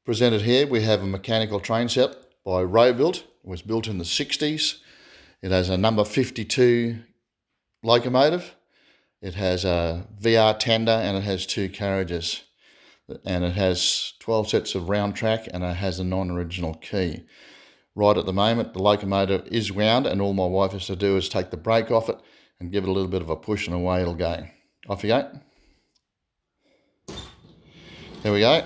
Presented here, we have a mechanical train set by Robilt. It was built in the 60s. It has a number 52 locomotive. It has a VR tender and it has 2 carriages. And it has 12 sets of round track and it has a non-original key. Right at the moment, the locomotive is wound and all my wife has to do is take the brake off it and give it a little bit of a push and away it'll go. Off you go. There we go.